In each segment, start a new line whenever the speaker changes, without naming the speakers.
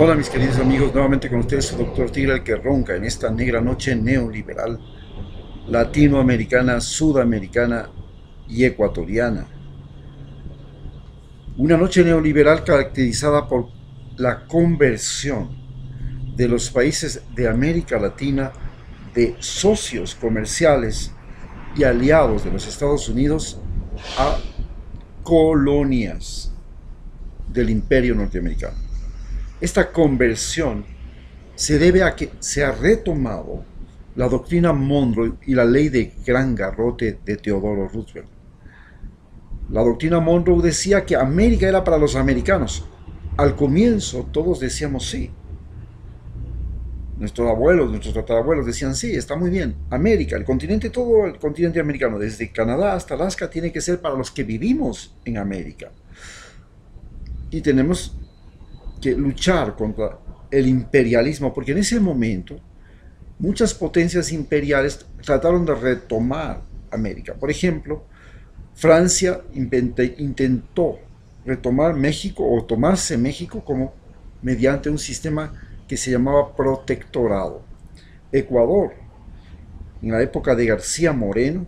Hola mis queridos amigos, nuevamente con ustedes su doctor Tigre el que ronca en esta negra noche neoliberal, latinoamericana, sudamericana y ecuatoriana. Una noche neoliberal caracterizada por la conversión de los países de América Latina de socios comerciales y aliados de los Estados Unidos a colonias del imperio norteamericano. Esta conversión se debe a que se ha retomado la doctrina Monroe y la ley de gran garrote de Teodoro Roosevelt. La doctrina Monroe decía que América era para los americanos. Al comienzo todos decíamos sí. Nuestros abuelos, nuestros tatarabuelos decían sí, está muy bien. América, el continente, todo el continente americano, desde Canadá hasta Alaska, tiene que ser para los que vivimos en América. Y tenemos que luchar contra el imperialismo, porque en ese momento muchas potencias imperiales trataron de retomar América. Por ejemplo, Francia intentó retomar México o tomarse México como mediante un sistema que se llamaba protectorado. Ecuador, en la época de García Moreno,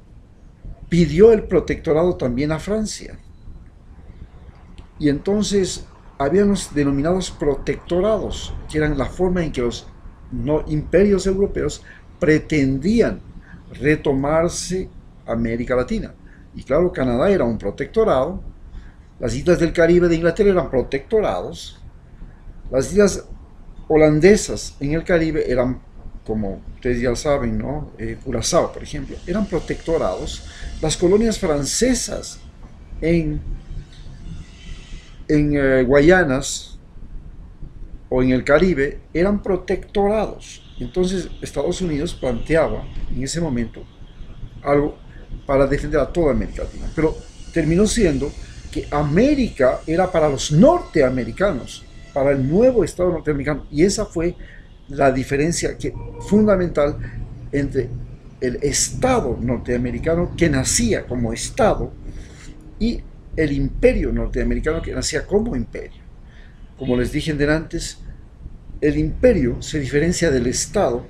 pidió el protectorado también a Francia. Y entonces habían los denominados protectorados, que eran la forma en que los imperios europeos pretendían retomarse América Latina. Y claro, Canadá era un protectorado, las islas del Caribe de Inglaterra eran protectorados, las islas holandesas en el Caribe eran, como ustedes ya saben, ¿no? Curazao, por ejemplo, eran protectorados, las colonias francesas en Guayanas o en el Caribe eran protectorados. Entonces Estados Unidos planteaba en ese momento algo para defender a toda América Latina. Pero terminó siendo que América era para los norteamericanos, para el nuevo Estado norteamericano. Y esa fue la diferencia fundamental entre el Estado norteamericano que nacía como Estado y el imperio norteamericano que nacía como imperio. Como les dije antes, el imperio se diferencia del Estado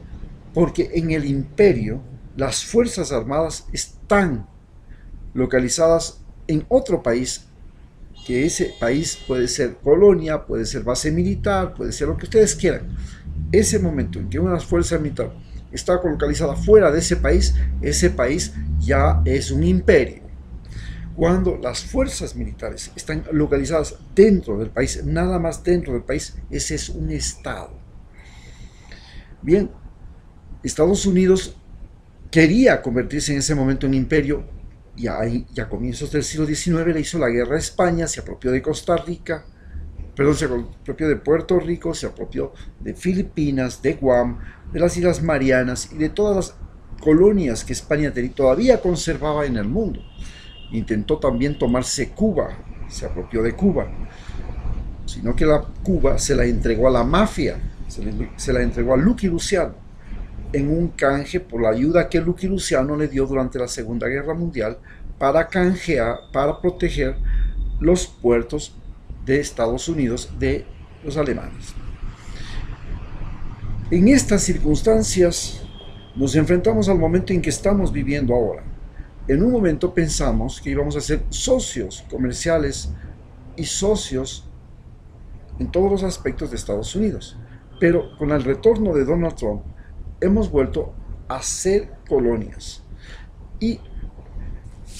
porque en el imperio las fuerzas armadas están localizadas en otro país, que ese país puede ser colonia, puede ser base militar, puede ser lo que ustedes quieran. Ese momento en que una fuerza militar está localizada fuera de ese país ya es un imperio. Cuando las fuerzas militares están localizadas dentro del país, nada más dentro del país, ese es un Estado. Bien, Estados Unidos quería convertirse en ese momento en imperio y a comienzos del siglo XIX le hizo la guerra a España, se apropió de Costa Rica, perdón, se apropió de Puerto Rico, se apropió de Filipinas, de Guam, de las Islas Marianas y de todas las colonias que España todavía conservaba en el mundo. Intentó también tomarse Cuba, se apropió de Cuba, sino que Cuba se la entregó a la mafia, se la entregó a Lucky Luciano, en un canje por la ayuda que Lucky Luciano le dio durante la Segunda Guerra Mundial para proteger los puertos de Estados Unidos de los alemanes. En estas circunstancias nos enfrentamos al momento en que estamos viviendo ahora. En un momento pensamos que íbamos a ser socios comerciales y socios en todos los aspectos de Estados Unidos. Pero con el retorno de Donald Trump hemos vuelto a ser colonias. Y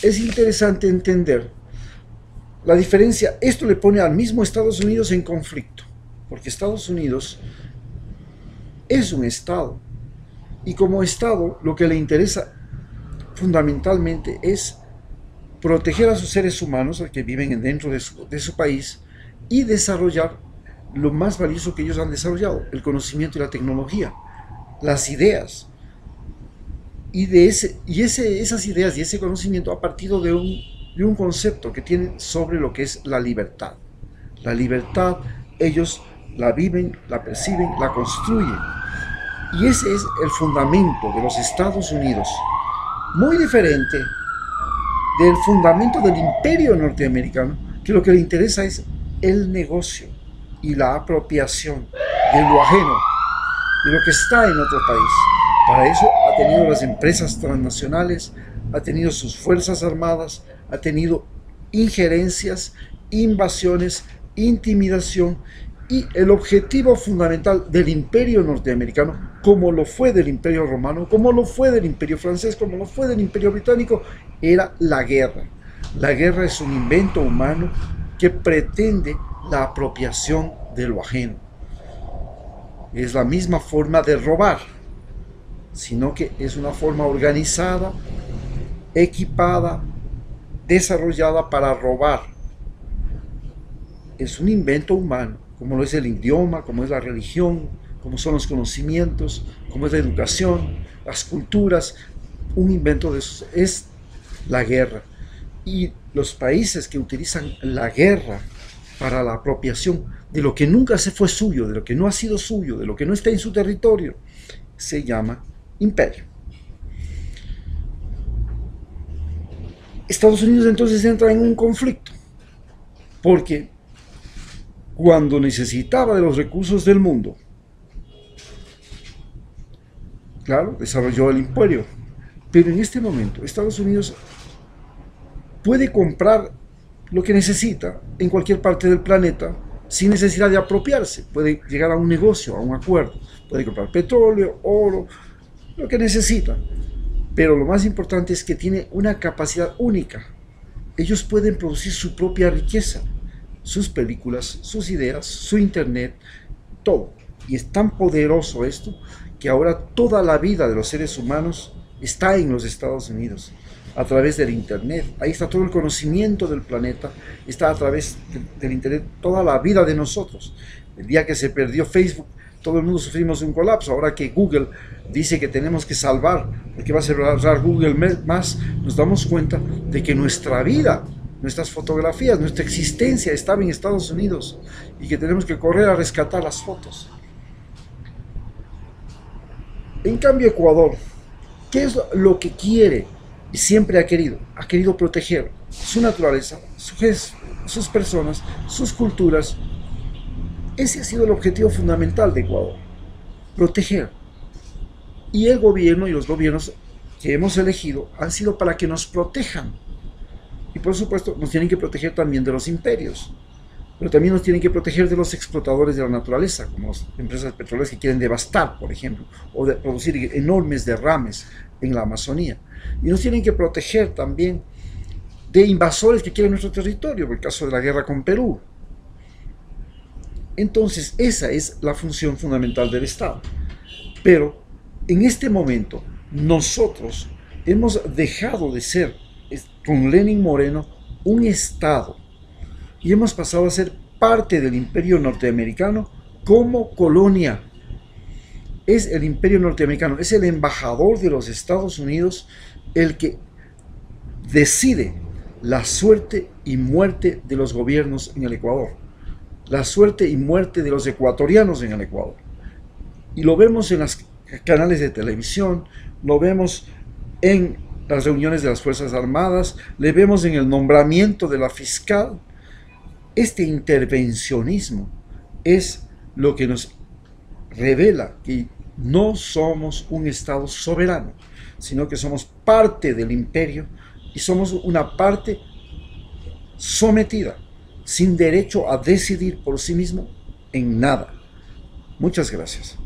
es interesante entender la diferencia. Esto le pone al mismo Estados Unidos en conflicto, porque Estados Unidos es un Estado. Y como Estado lo que le interesa fundamentalmente es proteger a sus seres humanos, a que viven dentro de su país, y desarrollar lo más valioso que ellos han desarrollado, el conocimiento y la tecnología, las ideas. Esas ideas y ese conocimiento ha partido de un concepto que tienen sobre lo que es la libertad. La libertad ellos la viven, la perciben, la construyen. Y ese es el fundamento de los Estados Unidos. Muy diferente del fundamento del imperio norteamericano, que lo que le interesa es el negocio y la apropiación de lo ajeno, de lo que está en otro país. Para eso ha tenido las empresas transnacionales, ha tenido sus fuerzas armadas, ha tenido injerencias, invasiones, intimidación, y el objetivo fundamental del imperio norteamericano, como lo fue del imperio romano, como lo fue del imperio francés, como lo fue del imperio británico, era la guerra. La guerra es un invento humano que pretende la apropiación de lo ajeno. Es la misma forma de robar, sino que es una forma organizada, equipada, desarrollada para robar. Es un invento humano, como lo es el idioma, como es la religión, como son los conocimientos, como es la educación, las culturas. Un invento de esos es la guerra. Y los países que utilizan la guerra para la apropiación de lo que nunca se fue suyo, de lo que no ha sido suyo, de lo que no está en su territorio, se llama imperio. Estados Unidos entonces entra en un conflicto, porque cuando necesitaba de los recursos del mundo, claro, desarrolló el imperio, pero en este momento Estados Unidos puede comprar lo que necesita en cualquier parte del planeta sin necesidad de apropiarse. Puede llegar a un negocio, a un acuerdo, puede comprar petróleo, oro, lo que necesita. Pero lo más importante es que tiene una capacidad única. Ellos pueden producir su propia riqueza, sus películas, sus ideas, su internet, todo. Y es tan poderoso esto que ahora toda la vida de los seres humanos está en los Estados Unidos, a través del internet. Ahí está todo el conocimiento del planeta, está a través del internet toda la vida de nosotros. El día que se perdió Facebook, todo el mundo sufrimos un colapso. Ahora que Google dice que tenemos que salvar, que va a cerrar Google más, nos damos cuenta de que nuestra vida, nuestras fotografías, nuestra existencia estaba en Estados Unidos y que tenemos que correr a rescatar las fotos. En cambio, Ecuador, ¿qué es lo que quiere y siempre ha querido? Ha querido proteger su naturaleza, sus personas, sus culturas. Ese ha sido el objetivo fundamental de Ecuador, proteger. Y el gobierno y los gobiernos que hemos elegido han sido para que nos protejan. Y por supuesto nos tienen que proteger también de los imperios, pero también nos tienen que proteger de los explotadores de la naturaleza, como las empresas petroleras que quieren devastar, por ejemplo, o de producir enormes derrames en la Amazonía. Y nos tienen que proteger también de invasores que quieren nuestro territorio, por el caso de la guerra con Perú. Entonces, esa es la función fundamental del Estado. Pero en este momento, nosotros hemos dejado de ser, con Lenin Moreno, un Estado, y hemos pasado a ser parte del imperio norteamericano como colonia. Es el imperio norteamericano, es el embajador de los Estados Unidos el que decide la suerte y muerte de los gobiernos en el Ecuador, la suerte y muerte de los ecuatorianos en el Ecuador. Y lo vemos en los canales de televisión, lo vemos en las reuniones de las Fuerzas Armadas, le vemos en el nombramiento de la fiscal. Este intervencionismo es lo que nos revela que no somos un Estado soberano, sino que somos parte del imperio y somos una parte sometida, sin derecho a decidir por sí mismo en nada. Muchas gracias.